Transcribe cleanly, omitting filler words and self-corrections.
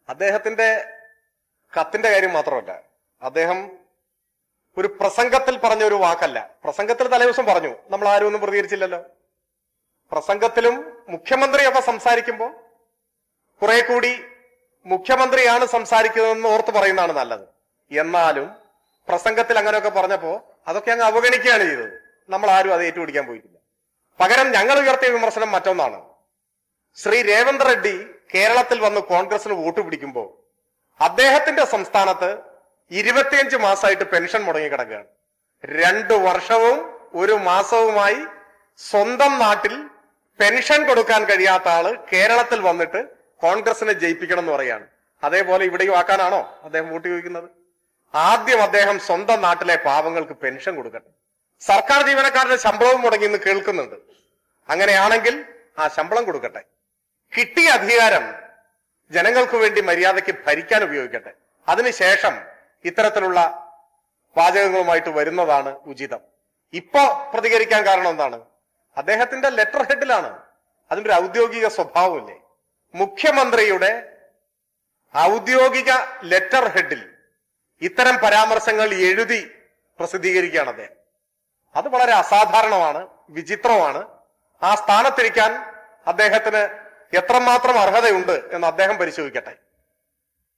അദ്ദേഹത്തിന്റെ കത്തിന്റെ കാര്യം മാത്രമല്ല, അദ്ദേഹം ഒരു പ്രസംഗത്തിൽ പറഞ്ഞ ഒരു വാക്കല്ല. പ്രസംഗത്തിൽ തലേദിവസം പറഞ്ഞു, നമ്മൾ ആരും ഒന്നും പ്രതികരിച്ചില്ലല്ലോ. പ്രസംഗത്തിലും മുഖ്യമന്ത്രിയൊക്കെ സംസാരിക്കുമ്പോൾ കുറെ കൂടി മുഖ്യമന്ത്രിയാണ് സംസാരിക്കുന്നതെന്ന് ഓർത്ത് പറയുന്നതാണ് നല്ലത്. എന്നാലും പ്രസംഗത്തിൽ അങ്ങനെയൊക്കെ പറഞ്ഞപ്പോ അതൊക്കെ അങ്ങ് അവഗണിക്കുകയാണ് ചെയ്തത്. നമ്മൾ ആരും അത് ഏറ്റുപിടിക്കാൻ പോയിട്ടില്ല. പകരം ഞങ്ങൾ ഉയർത്തിയ വിമർശനം മറ്റൊന്നാണ്. ശ്രീ രേവന്ത് റെഡ്ഡി കേരളത്തിൽ വന്ന് കോൺഗ്രസിന് വോട്ട് പിടിക്കുമ്പോൾ അദ്ദേഹത്തിന്റെ സംസ്ഥാനത്ത് 25 മാസമായിട്ട് പെൻഷൻ മുടങ്ങി കിടക്കുകയാണ്. 2 വർഷവും 1 മാസവുമായി സ്വന്തം നാട്ടിൽ പെൻഷൻ കൊടുക്കാൻ കഴിയാത്ത ആള് കേരളത്തിൽ വന്നിട്ട് കോൺഗ്രസിനെ ജയിപ്പിക്കണം എന്ന് പറയാണ്. അതേപോലെ ഇവിടെയും ആക്കാനാണോ അദ്ദേഹം വോട്ട് ചോദിക്കുന്നത്? ആദ്യം അദ്ദേഹം സ്വന്തം നാട്ടിലെ പാവങ്ങൾക്ക് പെൻഷൻ കൊടുക്കട്ടെ. സർക്കാർ ജീവനക്കാരുടെ ശമ്പളവും മുടങ്ങി എന്ന് കേൾക്കുന്നുണ്ട്. അങ്ങനെയാണെങ്കിൽ ആ ശമ്പളം കൊടുക്കട്ടെ. കിട്ടിയ അധികാരം ജനങ്ങൾക്ക് വേണ്ടി മര്യാദയ്ക്ക് ഭരിക്കാൻ ഉപയോഗിക്കട്ടെ. അതിനുശേഷം ഇത്തരത്തിലുള്ള വാചകങ്ങളുമായിട്ട് വരുന്നതാണ് ഉചിതം. ഇപ്പോ പ്രതികരിക്കാൻ കാരണം എന്താണ്? അദ്ദേഹത്തിന്റെ ലെറ്റർ ഹെഡിലാണ്. അതിന്റെ ഒരു ഔദ്യോഗിക സ്വഭാവമില്ലേ? മുഖ്യമന്ത്രിയുടെ ഔദ്യോഗിക ലെറ്റർ ഹെഡിൽ ഇത്തരം പരാമർശങ്ങൾ എഴുതി പ്രസിദ്ധീകരിക്കുകയാണ് അദ്ദേഹം. അത് വളരെ അസാധാരണമാണ്, വിചിത്രമാണ്. ആ സ്ഥാനത്തിരിക്കാൻ അദ്ദേഹത്തിന് എത്രമാത്രം അർഹതയുണ്ട് എന്ന് അദ്ദേഹം പരിശോധിക്കട്ടെ.